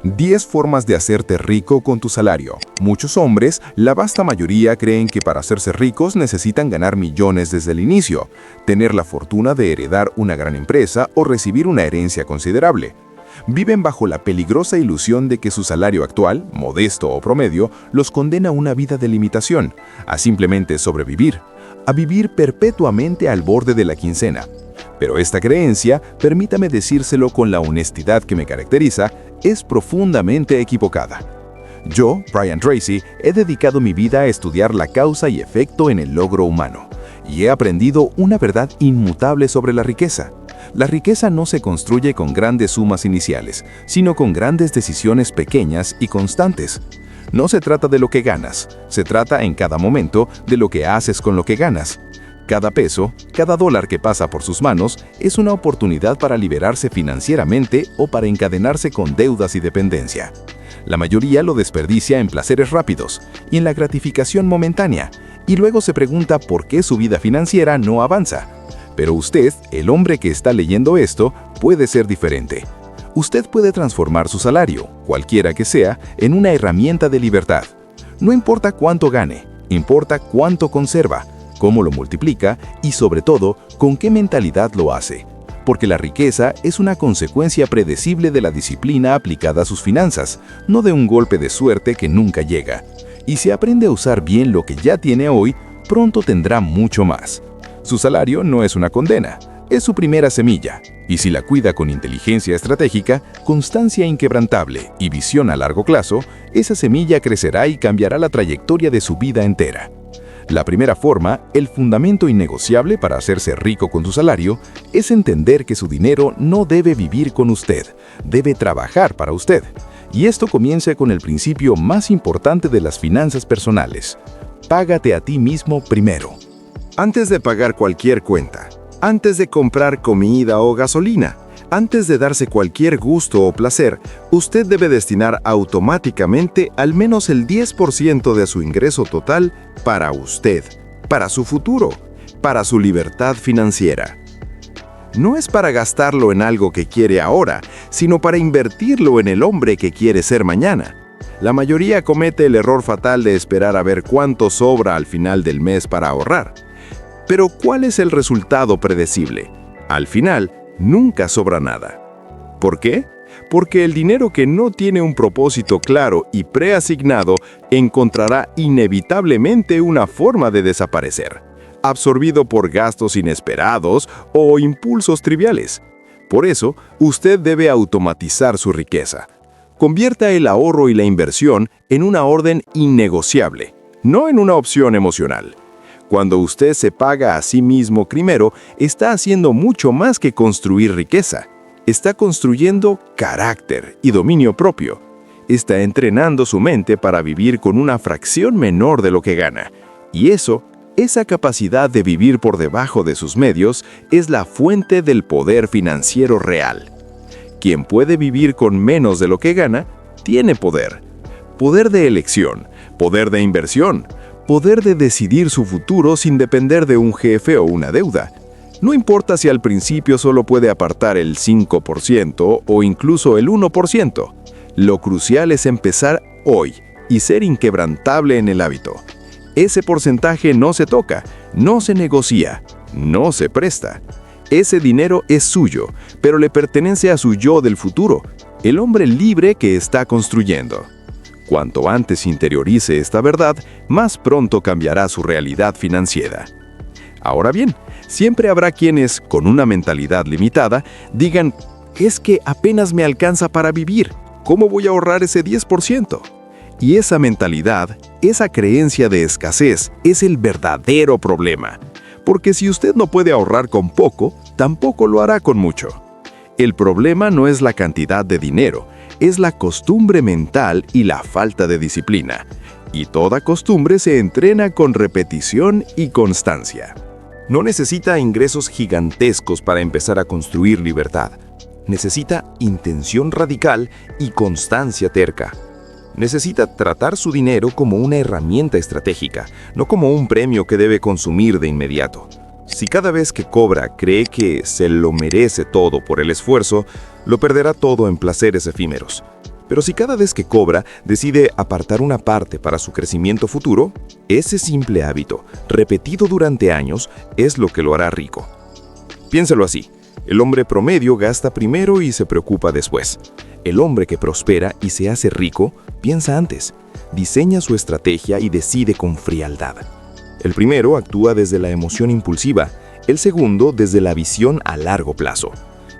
10 formas de hacerte rico con tu salario. Muchos hombres, la vasta mayoría, creen que para hacerse ricos necesitan ganar millones desde el inicio, tener la fortuna de heredar una gran empresa o recibir una herencia considerable. Viven bajo la peligrosa ilusión de que su salario actual, modesto o promedio, los condena a una vida de limitación, a simplemente sobrevivir, a vivir perpetuamente al borde de la quincena. Pero esta creencia, permítame decírselo con la honestidad que me caracteriza, es profundamente equivocada. Yo, Brian Tracy, he dedicado mi vida a estudiar la causa y efecto en el logro humano, y he aprendido una verdad inmutable sobre la riqueza. La riqueza no se construye con grandes sumas iniciales, sino con grandes decisiones pequeñas y constantes. No se trata de lo que ganas, se trata en cada momento de lo que haces con lo que ganas. Cada peso, cada dólar que pasa por sus manos es una oportunidad para liberarse financieramente o para encadenarse con deudas y dependencia. La mayoría lo desperdicia en placeres rápidos y en la gratificación momentánea, y luego se pregunta por qué su vida financiera no avanza. Pero usted, el hombre que está leyendo esto, puede ser diferente. Usted puede transformar su salario, cualquiera que sea, en una herramienta de libertad. No importa cuánto gane, importa cuánto conserva, cómo lo multiplica y, sobre todo, con qué mentalidad lo hace. Porque la riqueza es una consecuencia predecible de la disciplina aplicada a sus finanzas, no de un golpe de suerte que nunca llega. Y si aprende a usar bien lo que ya tiene hoy, pronto tendrá mucho más. Su salario no es una condena, es su primera semilla. Y si la cuida con inteligencia estratégica, constancia inquebrantable y visión a largo plazo, esa semilla crecerá y cambiará la trayectoria de su vida entera. La primera forma, el fundamento innegociable para hacerse rico con su salario, es entender que su dinero no debe vivir con usted, debe trabajar para usted. Y esto comienza con el principio más importante de las finanzas personales: págate a ti mismo primero. Antes de pagar cualquier cuenta, antes de comprar comida o gasolina, antes de darse cualquier gusto o placer, usted debe destinar automáticamente al menos el 10% de su ingreso total para usted, para su futuro, para su libertad financiera. No es para gastarlo en algo que quiere ahora, sino para invertirlo en el hombre que quiere ser mañana. La mayoría comete el error fatal de esperar a ver cuánto sobra al final del mes para ahorrar. Pero ¿cuál es el resultado predecible? Al final, nunca sobra nada. ¿Por qué? Porque el dinero que no tiene un propósito claro y preasignado encontrará inevitablemente una forma de desaparecer, absorbido por gastos inesperados o impulsos triviales. Por eso, usted debe automatizar su riqueza. Convierta el ahorro y la inversión en una orden innegociable, no en una opción emocional. Cuando usted se paga a sí mismo primero, está haciendo mucho más que construir riqueza. Está construyendo carácter y dominio propio. Está entrenando su mente para vivir con una fracción menor de lo que gana. Y esa capacidad de vivir por debajo de sus medios, es la fuente del poder financiero real. Quien puede vivir con menos de lo que gana, tiene poder. Poder de elección, poder de inversión, poder de decidir su futuro sin depender de un jefe o una deuda. No importa si al principio solo puede apartar el 5% o incluso el 1%. Lo crucial es empezar hoy y ser inquebrantable en el hábito. Ese porcentaje no se toca, no se negocia, no se presta. Ese dinero es suyo, pero le pertenece a su yo del futuro, el hombre libre que está construyendo. Cuanto antes interiorice esta verdad, más pronto cambiará su realidad financiera. Ahora bien, siempre habrá quienes, con una mentalidad limitada, digan: es que apenas me alcanza para vivir, ¿cómo voy a ahorrar ese 10%? Y esa mentalidad, esa creencia de escasez, es el verdadero problema. Porque si usted no puede ahorrar con poco, tampoco lo hará con mucho. El problema no es la cantidad de dinero, es la costumbre mental y la falta de disciplina. Y toda costumbre se entrena con repetición y constancia. No necesita ingresos gigantescos para empezar a construir libertad. Necesita intención radical y constancia terca. Necesita tratar su dinero como una herramienta estratégica, no como un premio que debe consumir de inmediato. Si cada vez que cobra cree que se lo merece todo por el esfuerzo, lo perderá todo en placeres efímeros. Pero si cada vez que cobra decide apartar una parte para su crecimiento futuro, ese simple hábito, repetido durante años, es lo que lo hará rico. Piénsalo así. El hombre promedio gasta primero y se preocupa después. El hombre que prospera y se hace rico piensa antes, diseña su estrategia y decide con frialdad. El primero actúa desde la emoción impulsiva, el segundo desde la visión a largo plazo.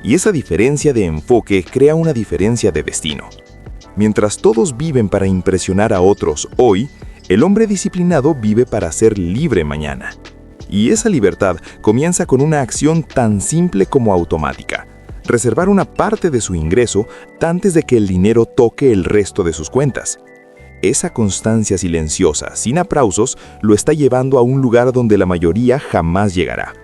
Y esa diferencia de enfoque crea una diferencia de destino. Mientras todos viven para impresionar a otros hoy, el hombre disciplinado vive para ser libre mañana. Y esa libertad comienza con una acción tan simple como automática: reservar una parte de su ingreso antes de que el dinero toque el resto de sus cuentas. Esa constancia silenciosa, sin aplausos, lo está llevando a un lugar donde la mayoría jamás llegará.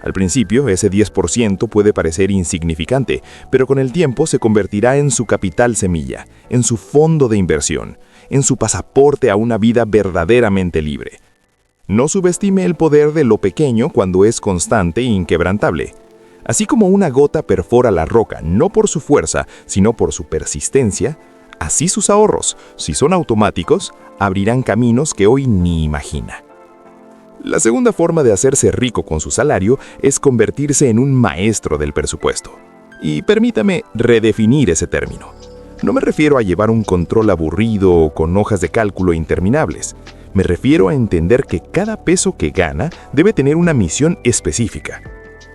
Al principio, ese 10% puede parecer insignificante, pero con el tiempo se convertirá en su capital semilla, en su fondo de inversión, en su pasaporte a una vida verdaderamente libre. No subestime el poder de lo pequeño cuando es constante e inquebrantable. Así como una gota perfora la roca, no por su fuerza, sino por su persistencia, así sus ahorros, si son automáticos, abrirán caminos que hoy ni imagina. La segunda forma de hacerse rico con su salario es convertirse en un maestro del presupuesto. Y permítame redefinir ese término. No me refiero a llevar un control aburrido o con hojas de cálculo interminables. Me refiero a entender que cada peso que gana debe tener una misión específica.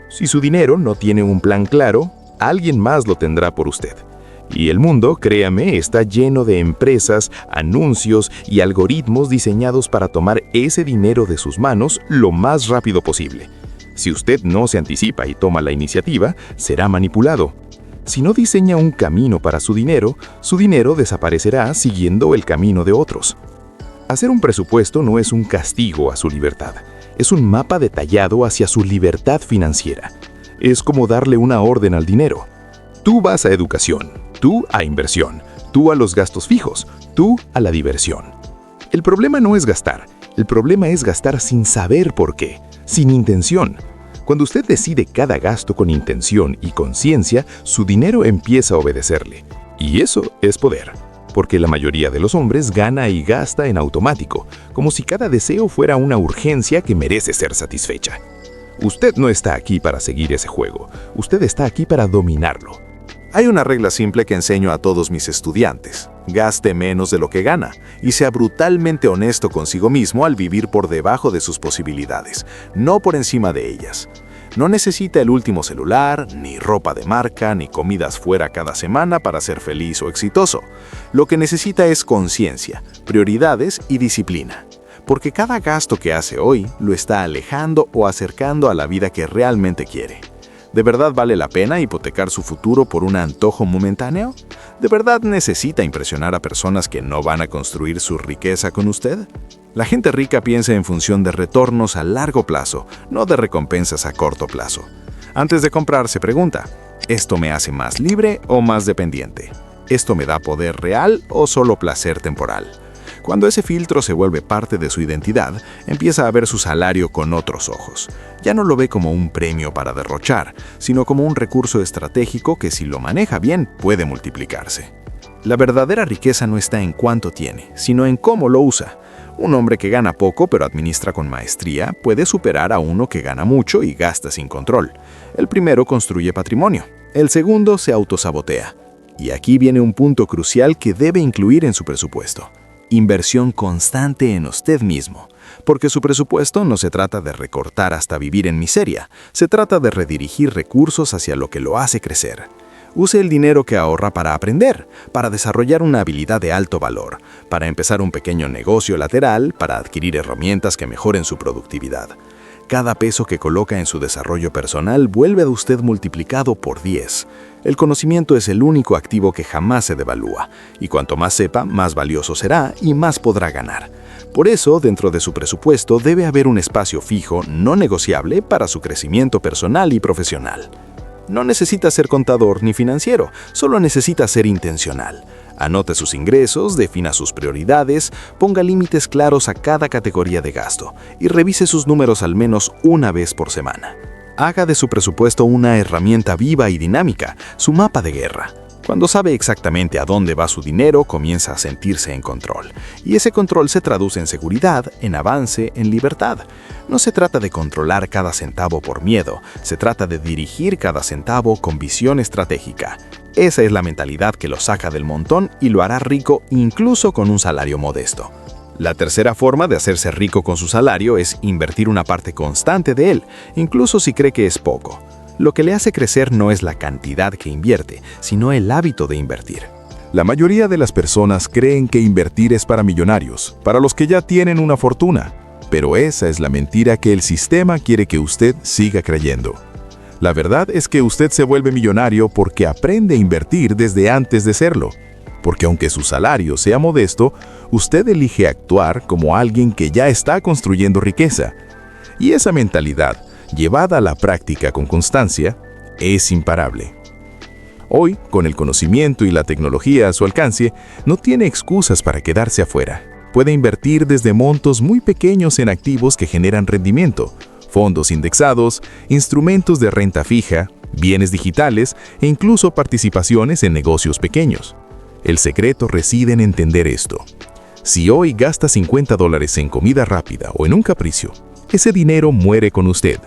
Si su dinero no tiene un plan claro, alguien más lo tendrá por usted. Y el mundo, créame, está lleno de empresas, anuncios y algoritmos diseñados para tomar ese dinero de sus manos lo más rápido posible. Si usted no se anticipa y toma la iniciativa, será manipulado. Si no diseña un camino para su dinero desaparecerá siguiendo el camino de otros. Hacer un presupuesto no es un castigo a su libertad, es un mapa detallado hacia su libertad financiera. Es como darle una orden al dinero. Tú vas a educación, tú a inversión, tú a los gastos fijos, tú a la diversión. El problema no es gastar, el problema es gastar sin saber por qué, sin intención. Cuando usted decide cada gasto con intención y conciencia, su dinero empieza a obedecerle. Y eso es poder, porque la mayoría de los hombres gana y gasta en automático, como si cada deseo fuera una urgencia que merece ser satisfecha. Usted no está aquí para seguir ese juego, usted está aquí para dominarlo. Hay una regla simple que enseño a todos mis estudiantes: gaste menos de lo que gana y sea brutalmente honesto consigo mismo al vivir por debajo de sus posibilidades, no por encima de ellas. No necesita el último celular, ni ropa de marca, ni comidas fuera cada semana para ser feliz o exitoso. Lo que necesita es conciencia, prioridades y disciplina. Porque cada gasto que hace hoy lo está alejando o acercando a la vida que realmente quiere. ¿De verdad vale la pena hipotecar su futuro por un antojo momentáneo? ¿De verdad necesita impresionar a personas que no van a construir su riqueza con usted? La gente rica piensa en función de retornos a largo plazo, no de recompensas a corto plazo. Antes de comprar se pregunta: ¿esto me hace más libre o más dependiente? ¿Esto me da poder real o solo placer temporal? Cuando ese filtro se vuelve parte de su identidad, empieza a ver su salario con otros ojos. Ya no lo ve como un premio para derrochar, sino como un recurso estratégico que, si lo maneja bien, puede multiplicarse. La verdadera riqueza no está en cuánto tiene, sino en cómo lo usa. Un hombre que gana poco pero administra con maestría puede superar a uno que gana mucho y gasta sin control. El primero construye patrimonio, el segundo se autosabotea. Y aquí viene un punto crucial que debe incluir en su presupuesto: inversión constante en usted mismo, porque su presupuesto no se trata de recortar hasta vivir en miseria, se trata de redirigir recursos hacia lo que lo hace crecer. Use el dinero que ahorra para aprender, para desarrollar una habilidad de alto valor, para empezar un pequeño negocio lateral, para adquirir herramientas que mejoren su productividad. Cada peso que coloca en su desarrollo personal vuelve a usted multiplicado por 10. El conocimiento es el único activo que jamás se devalúa, y cuanto más sepa, más valioso será y más podrá ganar. Por eso, dentro de su presupuesto debe haber un espacio fijo, no negociable, para su crecimiento personal y profesional. No necesita ser contador ni financiero, solo necesita ser intencional. Anote sus ingresos, defina sus prioridades, ponga límites claros a cada categoría de gasto y revise sus números al menos una vez por semana. Haga de su presupuesto una herramienta viva y dinámica, su mapa de guerra. Cuando sabe exactamente a dónde va su dinero, comienza a sentirse en control. Y ese control se traduce en seguridad, en avance, en libertad. No se trata de controlar cada centavo por miedo, se trata de dirigir cada centavo con visión estratégica. Esa es la mentalidad que lo saca del montón y lo hará rico incluso con un salario modesto. La tercera forma de hacerse rico con su salario es invertir una parte constante de él, incluso si cree que es poco. Lo que le hace crecer no es la cantidad que invierte, sino el hábito de invertir. La mayoría de las personas creen que invertir es para millonarios, para los que ya tienen una fortuna. Pero esa es la mentira que el sistema quiere que usted siga creyendo. La verdad es que usted se vuelve millonario porque aprende a invertir desde antes de serlo. Porque aunque su salario sea modesto, usted elige actuar como alguien que ya está construyendo riqueza. Y esa mentalidad, llevada a la práctica con constancia, es imparable. Hoy, con el conocimiento y la tecnología a su alcance, no tiene excusas para quedarse afuera. Puede invertir desde montos muy pequeños en activos que generan rendimiento, fondos indexados, instrumentos de renta fija, bienes digitales e incluso participaciones en negocios pequeños. El secreto reside en entender esto. Si hoy gasta $50 en comida rápida o en un capricio, ese dinero muere con usted.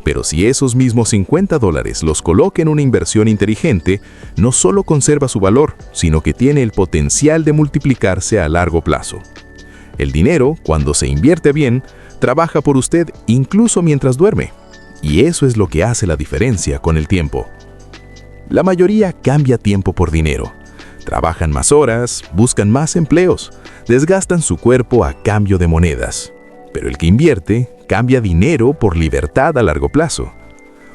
Pero si esos mismos $50 los coloca en una inversión inteligente, no solo conserva su valor, sino que tiene el potencial de multiplicarse a largo plazo. El dinero, cuando se invierte bien, trabaja por usted incluso mientras duerme. Y eso es lo que hace la diferencia con el tiempo. La mayoría cambia tiempo por dinero. Trabajan más horas, buscan más empleos, desgastan su cuerpo a cambio de monedas. Pero el que invierte, cambia dinero por libertad a largo plazo.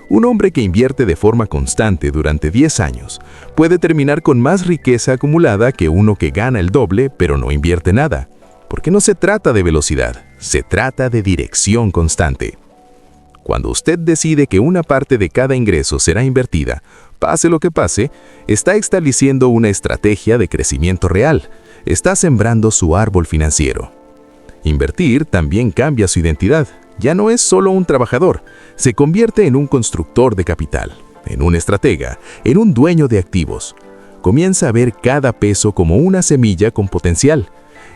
Un hombre que invierte de forma constante durante 10 años puede terminar con más riqueza acumulada que uno que gana el doble pero no invierte nada. Porque no se trata de velocidad, se trata de dirección constante. Cuando usted decide que una parte de cada ingreso será invertida, pase lo que pase, está estableciendo una estrategia de crecimiento real, está sembrando su árbol financiero. Invertir también cambia su identidad. Ya no es solo un trabajador, se convierte en un constructor de capital, en un estratega, en un dueño de activos. Comienza a ver cada peso como una semilla con potencial.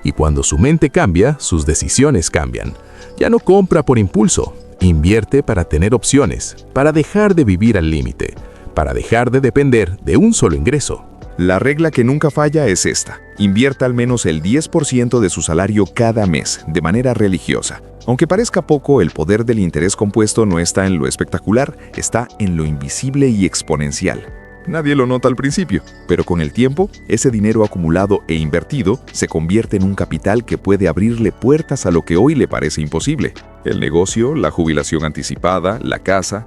Y cuando su mente cambia, sus decisiones cambian. Ya no compra por impulso, invierte para tener opciones, para dejar de vivir al límite, para dejar de depender de un solo ingreso. La regla que nunca falla es esta: invierta al menos el 10% de su salario cada mes, de manera religiosa. Aunque parezca poco, el poder del interés compuesto no está en lo espectacular, está en lo invisible y exponencial. Nadie lo nota al principio, pero con el tiempo, ese dinero acumulado e invertido se convierte en un capital que puede abrirle puertas a lo que hoy le parece imposible. El negocio, la jubilación anticipada, la casa.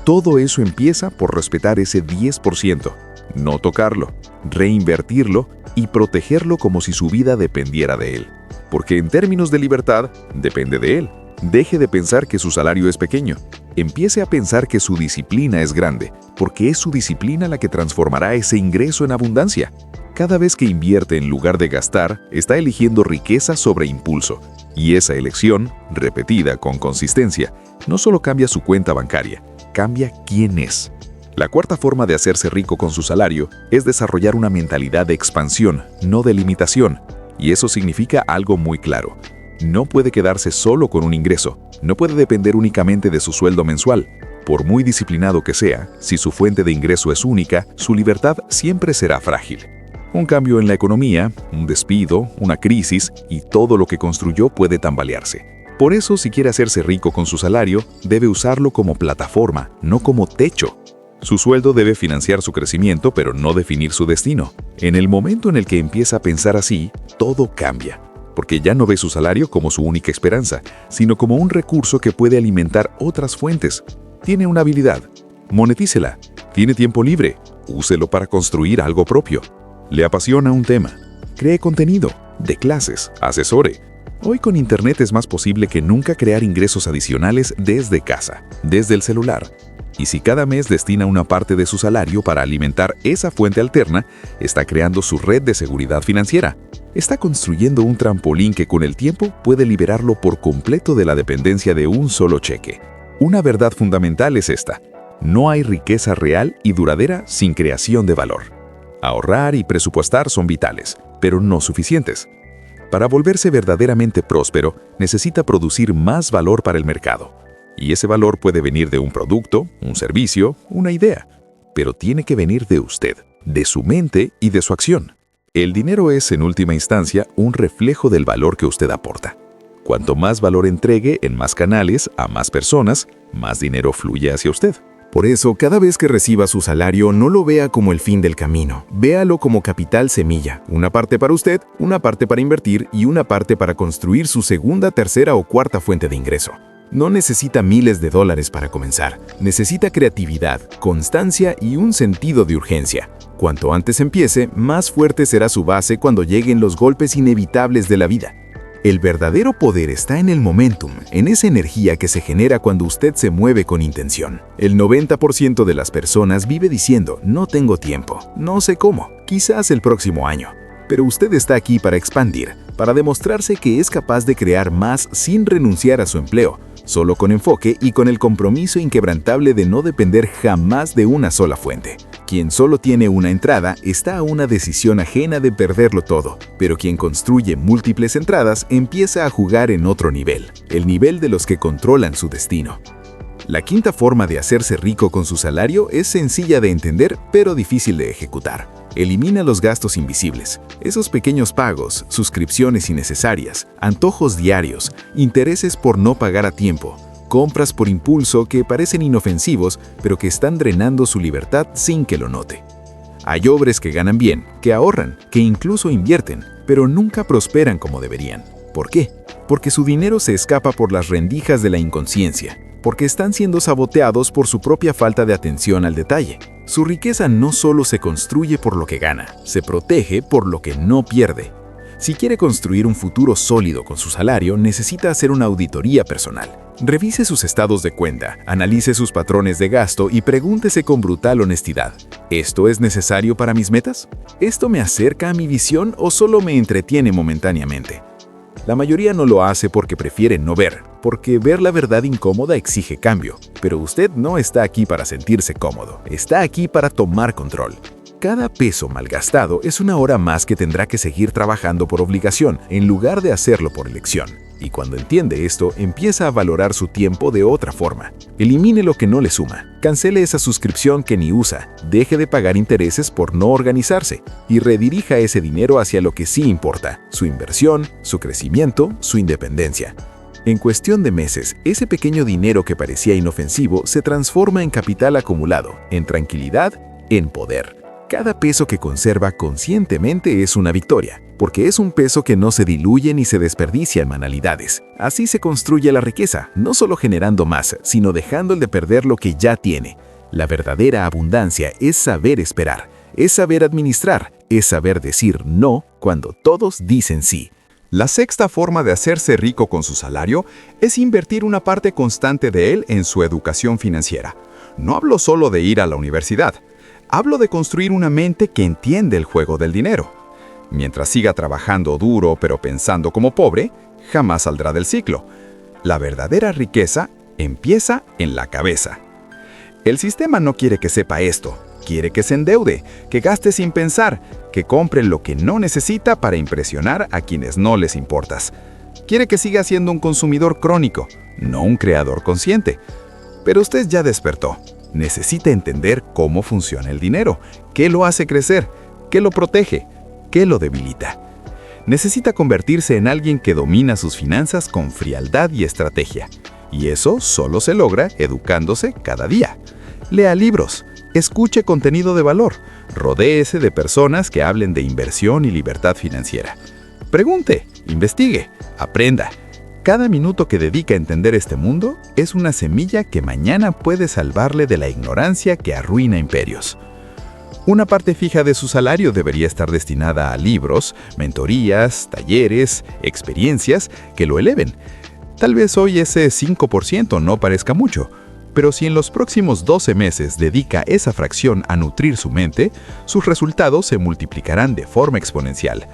Todo eso empieza por respetar ese 10%, no tocarlo, reinvertirlo y protegerlo como si su vida dependiera de él. Porque en términos de libertad, depende de él. Deje de pensar que su salario es pequeño. Empiece a pensar que su disciplina es grande, porque es su disciplina la que transformará ese ingreso en abundancia. Cada vez que invierte en lugar de gastar, está eligiendo riqueza sobre impulso. Y esa elección, repetida con consistencia, no solo cambia su cuenta bancaria, cambia quién es. La cuarta forma de hacerse rico con su salario es desarrollar una mentalidad de expansión, no de limitación. Y eso significa algo muy claro. No puede quedarse solo con un ingreso, no puede depender únicamente de su sueldo mensual. Por muy disciplinado que sea, si su fuente de ingreso es única, su libertad siempre será frágil. Un cambio en la economía, un despido, una crisis y todo lo que construyó puede tambalearse. Por eso, si quiere hacerse rico con su salario, debe usarlo como plataforma, no como techo. Su sueldo debe financiar su crecimiento, pero no definir su destino. En el momento en el que empieza a pensar así, todo cambia. Porque ya no ve su salario como su única esperanza, sino como un recurso que puede alimentar otras fuentes. Tiene una habilidad, monetícela. Tiene tiempo libre, úselo para construir algo propio. Le apasiona un tema, cree contenido, dé clases, asesore. Hoy con Internet es más posible que nunca crear ingresos adicionales desde casa, desde el celular. Y si cada mes destina una parte de su salario para alimentar esa fuente alterna, está creando su red de seguridad financiera. Está construyendo un trampolín que con el tiempo puede liberarlo por completo de la dependencia de un solo cheque. Una verdad fundamental es esta: no hay riqueza real y duradera sin creación de valor. Ahorrar y presupuestar son vitales, pero no suficientes. Para volverse verdaderamente próspero, necesita producir más valor para el mercado. Y ese valor puede venir de un producto, un servicio, una idea. Pero tiene que venir de usted, de su mente y de su acción. El dinero es, en última instancia, un reflejo del valor que usted aporta. Cuanto más valor entregue en más canales, a más personas, más dinero fluye hacia usted. Por eso, cada vez que reciba su salario, no lo vea como el fin del camino. Véalo como capital semilla. Una parte para usted, una parte para invertir y una parte para construir su segunda, tercera o cuarta fuente de ingreso. No necesita miles de dólares para comenzar. Necesita creatividad, constancia y un sentido de urgencia. Cuanto antes empiece, más fuerte será su base cuando lleguen los golpes inevitables de la vida. El verdadero poder está en el momentum, en esa energía que se genera cuando usted se mueve con intención. El 90% de las personas vive diciendo, no tengo tiempo, no sé cómo, quizás el próximo año. Pero usted está aquí para expandir, para demostrarse que es capaz de crear más sin renunciar a su empleo, solo con enfoque y con el compromiso inquebrantable de no depender jamás de una sola fuente. Quien solo tiene una entrada está a una decisión ajena de perderlo todo, pero quien construye múltiples entradas empieza a jugar en otro nivel, el nivel de los que controlan su destino. La quinta forma de hacerse rico con su salario es sencilla de entender, pero difícil de ejecutar. Elimina los gastos invisibles, esos pequeños pagos, suscripciones innecesarias, antojos diarios, intereses por no pagar a tiempo, compras por impulso que parecen inofensivos, pero que están drenando su libertad sin que lo note. Hay hombres que ganan bien, que ahorran, que incluso invierten, pero nunca prosperan como deberían. ¿Por qué? Porque su dinero se escapa por las rendijas de la inconsciencia, porque están siendo saboteados por su propia falta de atención al detalle. Su riqueza no solo se construye por lo que gana, se protege por lo que no pierde. Si quiere construir un futuro sólido con su salario, necesita hacer una auditoría personal. Revise sus estados de cuenta, analice sus patrones de gasto y pregúntese con brutal honestidad, ¿esto es necesario para mis metas? ¿Esto me acerca a mi visión o solo me entretiene momentáneamente? La mayoría no lo hace porque prefiere no ver, porque ver la verdad incómoda exige cambio. Pero usted no está aquí para sentirse cómodo, está aquí para tomar control. Cada peso malgastado es una hora más que tendrá que seguir trabajando por obligación, en lugar de hacerlo por elección. Y cuando entiende esto, empieza a valorar su tiempo de otra forma. Elimine lo que no le suma, cancele esa suscripción que ni usa, deje de pagar intereses por no organizarse y redirija ese dinero hacia lo que sí importa, su inversión, su crecimiento, su independencia. En cuestión de meses, ese pequeño dinero que parecía inofensivo se transforma en capital acumulado, en tranquilidad, en poder. Cada peso que conserva conscientemente es una victoria, porque es un peso que no se diluye ni se desperdicia en banalidades. Así se construye la riqueza, no solo generando más, sino dejando el de perder lo que ya tiene. La verdadera abundancia es saber esperar, es saber administrar, es saber decir no cuando todos dicen sí. La sexta forma de hacerse rico con su salario es invertir una parte constante de él en su educación financiera. No hablo solo de ir a la universidad. Hablo de construir una mente que entiende el juego del dinero. Mientras siga trabajando duro pero pensando como pobre, jamás saldrá del ciclo. La verdadera riqueza empieza en la cabeza. El sistema no quiere que sepa esto. Quiere que se endeude, que gaste sin pensar, que compre lo que no necesita para impresionar a quienes no les importas. Quiere que siga siendo un consumidor crónico, no un creador consciente. Pero usted ya despertó. Necesita entender cómo funciona el dinero, qué lo hace crecer, qué lo protege, qué lo debilita. Necesita convertirse en alguien que domina sus finanzas con frialdad y estrategia. Y eso solo se logra educándose cada día. Lea libros, escuche contenido de valor, rodéese de personas que hablen de inversión y libertad financiera. Pregunte, investigue, aprenda. Cada minuto que dedica a entender este mundo es una semilla que mañana puede salvarle de la ignorancia que arruina imperios. Una parte fija de su salario debería estar destinada a libros, mentorías, talleres, experiencias que lo eleven. Tal vez hoy ese 5% no parezca mucho, pero si en los próximos 12 meses dedica esa fracción a nutrir su mente, sus resultados se multiplicarán de forma exponencial.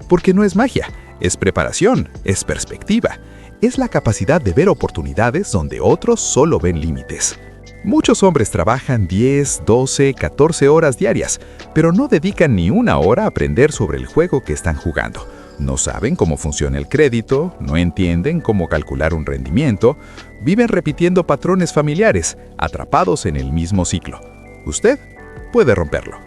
Porque no es magia, es preparación, es perspectiva. Es la capacidad de ver oportunidades donde otros solo ven límites. Muchos hombres trabajan 10, 12, 14 horas diarias, pero no dedican ni una hora a aprender sobre el juego que están jugando. No saben cómo funciona el crédito, no entienden cómo calcular un rendimiento, viven repitiendo patrones familiares, atrapados en el mismo ciclo. Usted puede romperlo.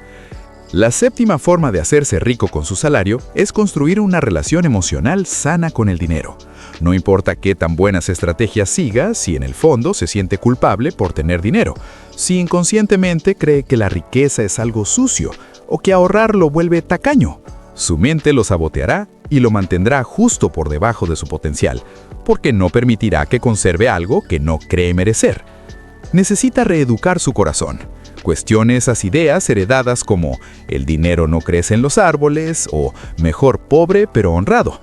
La séptima forma de hacerse rico con su salario es construir una relación emocional sana con el dinero. No importa qué tan buenas estrategias siga, si en el fondo se siente culpable por tener dinero, si inconscientemente cree que la riqueza es algo sucio o que ahorrar lo vuelve tacaño, su mente lo saboteará y lo mantendrá justo por debajo de su potencial, porque no permitirá que conserve algo que no cree merecer. Necesita reeducar su corazón. Cuestione esas ideas heredadas como el dinero no crece en los árboles o mejor pobre pero honrado.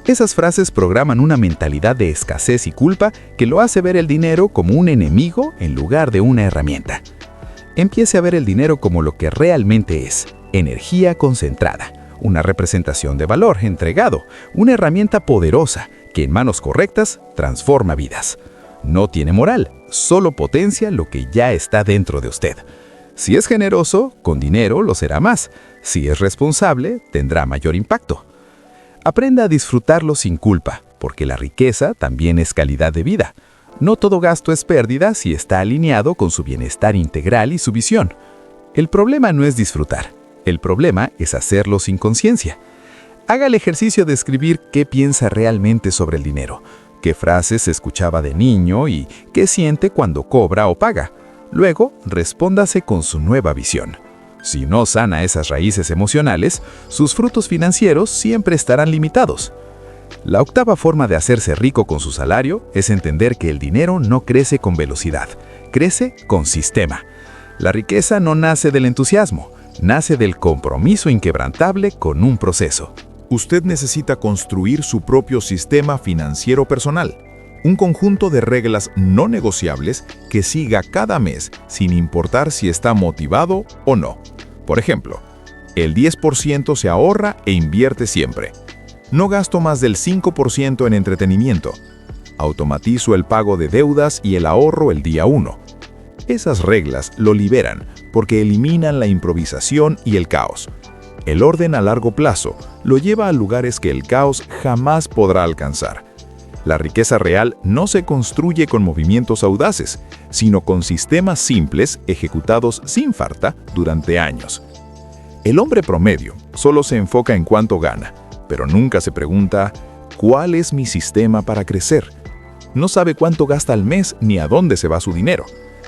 Esas frases programan una mentalidad de escasez y culpa que lo hace ver el dinero como un enemigo en lugar de una herramienta. Empiece a ver el dinero como lo que realmente es: energía concentrada, una representación de valor entregado, una herramienta poderosa que en manos correctas transforma vidas. No tiene moral, solo potencia lo que ya está dentro de usted. Si es generoso, con dinero lo será más. Si es responsable, tendrá mayor impacto. Aprenda a disfrutarlo sin culpa, porque la riqueza también es calidad de vida. No todo gasto es pérdida si está alineado con su bienestar integral y su visión. El problema no es disfrutar, el problema es hacerlo sin conciencia. Haga el ejercicio de escribir qué piensa realmente sobre el dinero, qué frases escuchaba de niño y qué siente cuando cobra o paga. Luego, respóndase con su nueva visión. Si no sana esas raíces emocionales, sus frutos financieros siempre estarán limitados. La octava forma de hacerse rico con su salario es entender que el dinero no crece con velocidad, crece con sistema. La riqueza no nace del entusiasmo, nace del compromiso inquebrantable con un proceso. Usted necesita construir su propio sistema financiero personal. Un conjunto de reglas no negociables que siga cada mes sin importar si está motivado o no. Por ejemplo, el 10% se ahorra e invierte siempre. No gasto más del 5% en entretenimiento. Automatizo el pago de deudas y el ahorro el día 1. Esas reglas lo liberan porque eliminan la improvisación y el caos. El orden a largo plazo lo lleva a lugares que el caos jamás podrá alcanzar. La riqueza real no se construye con movimientos audaces, sino con sistemas simples ejecutados sin falta durante años. El hombre promedio solo se enfoca en cuánto gana, pero nunca se pregunta ¿cuál es mi sistema para crecer? No sabe cuánto gasta al mes ni a dónde se va su dinero.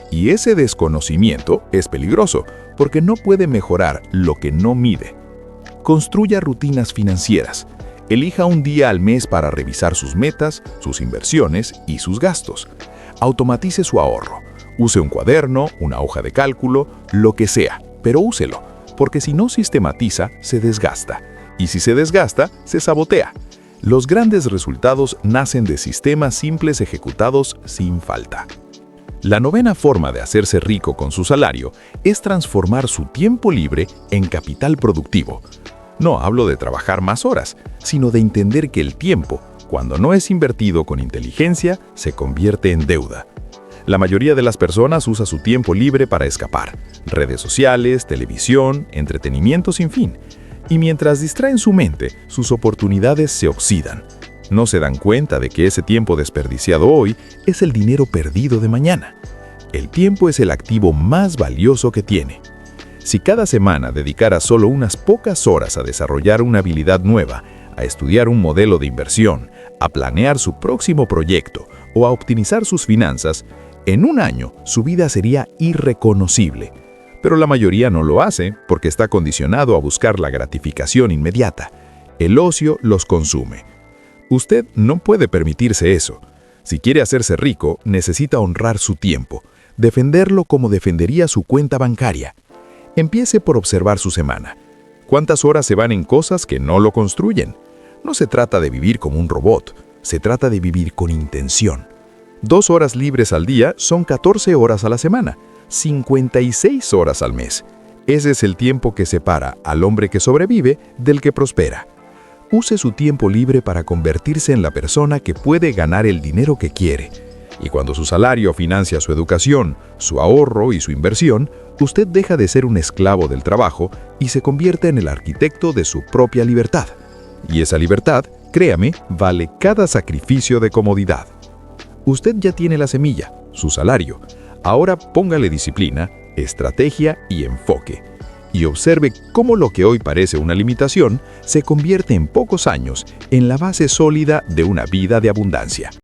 Y ese desconocimiento es peligroso porque no puede mejorar lo que no mide. Construya rutinas financieras. Elija un día al mes para revisar sus metas, sus inversiones y sus gastos. Automatice su ahorro. Use un cuaderno, una hoja de cálculo, lo que sea, pero úselo, porque si no sistematiza, se desgasta. Y si se desgasta, se sabotea. Los grandes resultados nacen de sistemas simples ejecutados sin falta. La novena forma de hacerse rico con su salario es transformar su tiempo libre en capital productivo. No hablo de trabajar más horas, sino de entender que el tiempo, cuando no es invertido con inteligencia, se convierte en deuda. La mayoría de las personas usa su tiempo libre para escapar. Redes sociales, televisión, entretenimiento sin fin. Y mientras distraen su mente, sus oportunidades se oxidan. No se dan cuenta de que ese tiempo desperdiciado hoy es el dinero perdido de mañana. El tiempo es el activo más valioso que tiene. Si cada semana dedicara solo unas pocas horas a desarrollar una habilidad nueva, a estudiar un modelo de inversión, a planear su próximo proyecto o a optimizar sus finanzas, en un año su vida sería irreconocible. Pero la mayoría no lo hace porque está condicionado a buscar la gratificación inmediata. El ocio los consume. Usted no puede permitirse eso. Si quiere hacerse rico, necesita honrar su tiempo, defenderlo como defendería su cuenta bancaria. Empiece por observar su semana. ¿Cuántas horas se van en cosas que no lo construyen? No se trata de vivir como un robot, se trata de vivir con intención. 2 horas libres al día son 14 horas a la semana, 56 horas al mes. Ese es el tiempo que separa al hombre que sobrevive del que prospera. Use su tiempo libre para convertirse en la persona que puede ganar el dinero que quiere. Y cuando su salario financia su educación, su ahorro y su inversión, usted deja de ser un esclavo del trabajo y se convierte en el arquitecto de su propia libertad. Y esa libertad, créame, vale cada sacrificio de comodidad. Usted ya tiene la semilla, su salario. Ahora póngale disciplina, estrategia y enfoque. Y observe cómo lo que hoy parece una limitación se convierte en pocos años en la base sólida de una vida de abundancia.